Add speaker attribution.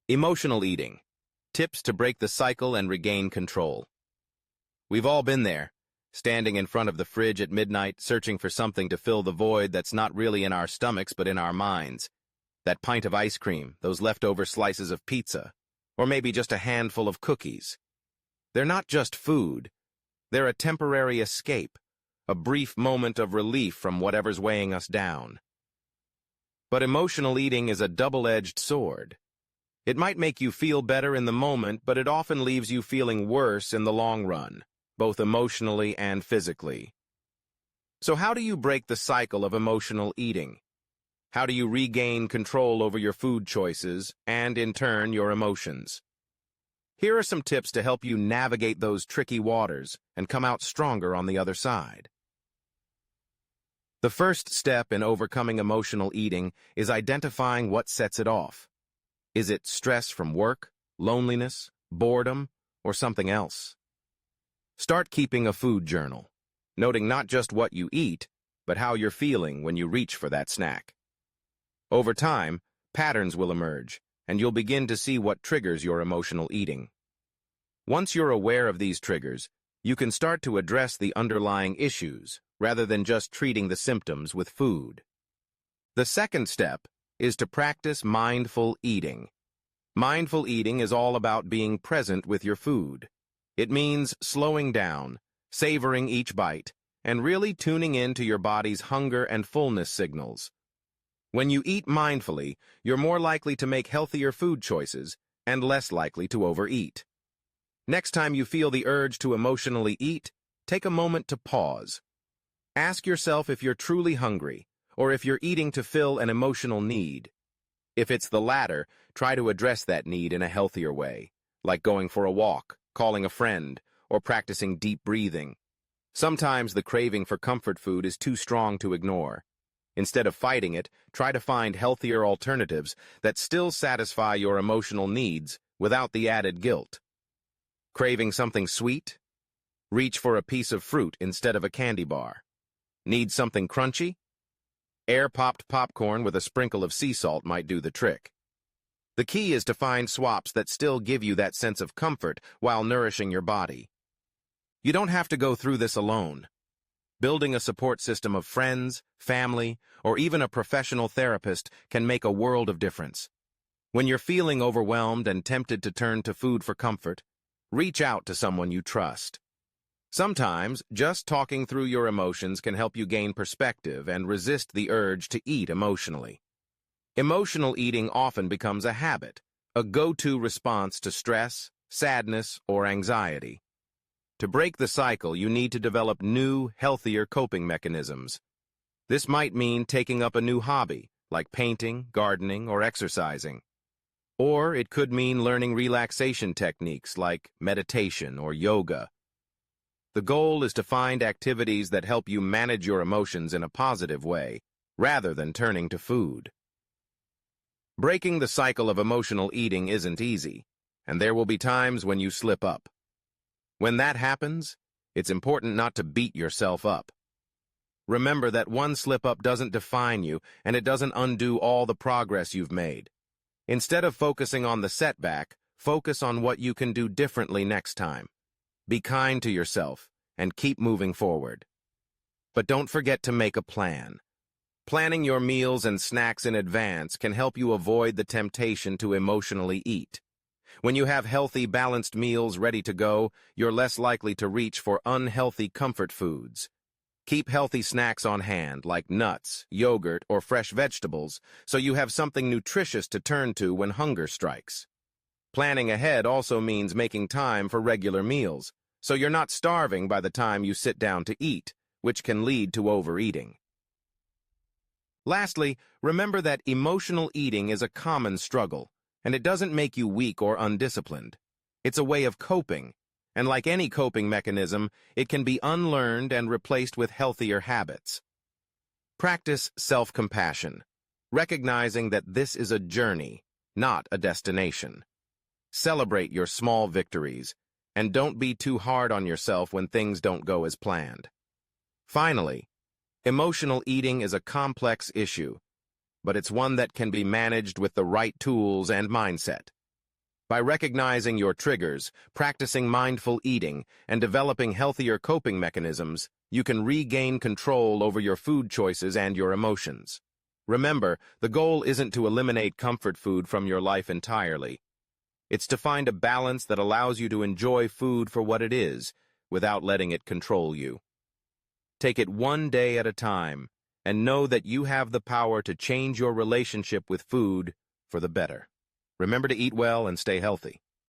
Speaker 1: Emotional eating. Tips to break the cycle and regain control. We've all been there, standing in front of the fridge at midnight, searching for something to fill the void that's not really in our stomachs but in our minds. That pint of ice cream, those leftover slices of pizza, or maybe just a handful of cookies. They're not just food. They're a temporary escape, a brief moment of relief from whatever's weighing us down. But emotional eating is a double-edged sword. It might make you feel better in the moment, but it often leaves you feeling worse in the long run, both emotionally and physically. So how do you break the cycle of emotional eating? How do you regain control over your food choices and, in turn, your emotions? Here are some tips to help you navigate those tricky waters and come out stronger on the other side. The first step in overcoming emotional eating is identifying what sets it off. Is it stress from work, loneliness, boredom, or something else? Start keeping a food journal, noting not just what you eat, but how you're feeling when you reach for that snack. Over time, patterns will emerge, and you'll begin to see what triggers your emotional eating. Once you're aware of these triggers, you can start to address the underlying issues rather than just treating the symptoms with food. The second step is to practice mindful eating. Mindful eating is all about being present with your food. It means slowing down, savoring each bite, and really tuning in to your body's hunger and fullness signals. When you eat mindfully, you're more likely to make healthier food choices and less likely to overeat. Next time you feel the urge to emotionally eat, take a moment to pause. Ask yourself if you're truly hungry, or if you're eating to fill an emotional need. If it's the latter, try to address that need in a healthier way, like going for a walk, calling a friend, or practicing deep breathing. Sometimes the craving for comfort food is too strong to ignore. Instead of fighting it, try to find healthier alternatives that still satisfy your emotional needs without the added guilt. Craving something sweet? Reach for a piece of fruit instead of a candy bar. Need something crunchy? Air-popped popcorn with a sprinkle of sea salt might do the trick. The key is to find swaps that still give you that sense of comfort while nourishing your body. You don't have to go through this alone. Building a support system of friends, family, or even a professional therapist can make a world of difference. When you're feeling overwhelmed and tempted to turn to food for comfort, reach out to someone you trust. Sometimes, just talking through your emotions can help you gain perspective and resist the urge to eat emotionally. Emotional eating often becomes a habit, a go-to response to stress, sadness, or anxiety. To break the cycle, you need to develop new, healthier coping mechanisms. This might mean taking up a new hobby, like painting, gardening, or exercising. Or it could mean learning relaxation techniques like meditation or yoga. The goal is to find activities that help you manage your emotions in a positive way, rather than turning to food. Breaking the cycle of emotional eating isn't easy, and there will be times when you slip up. When that happens, it's important not to beat yourself up. Remember that one slip-up doesn't define you, and it doesn't undo all the progress you've made. Instead of focusing on the setback, focus on what you can do differently next time. Be kind to yourself, and keep moving forward. But don't forget to make a plan. Planning your meals and snacks in advance can help you avoid the temptation to emotionally eat. When you have healthy, balanced meals ready to go, you're less likely to reach for unhealthy comfort foods. Keep healthy snacks on hand, like nuts, yogurt, or fresh vegetables, so you have something nutritious to turn to when hunger strikes. Planning ahead also means making time for regular meals, so you're not starving by the time you sit down to eat, which can lead to overeating. Lastly, remember that emotional eating is a common struggle, and it doesn't make you weak or undisciplined. It's a way of coping, and like any coping mechanism, it can be unlearned and replaced with healthier habits. Practice self-compassion, recognizing that this is a journey, not a destination. Celebrate your small victories, and don't be too hard on yourself when things don't go as planned. Finally, emotional eating is a complex issue, but it's one that can be managed with the right tools and mindset. By recognizing your triggers, practicing mindful eating, and developing healthier coping mechanisms, you can regain control over your food choices and your emotions. Remember, the goal isn't to eliminate comfort food from your life entirely. It's to find a balance that allows you to enjoy food for what it is, without letting it control you. Take it one day at a time, and know that you have the power to change your relationship with food for the better. Remember to eat well and stay healthy.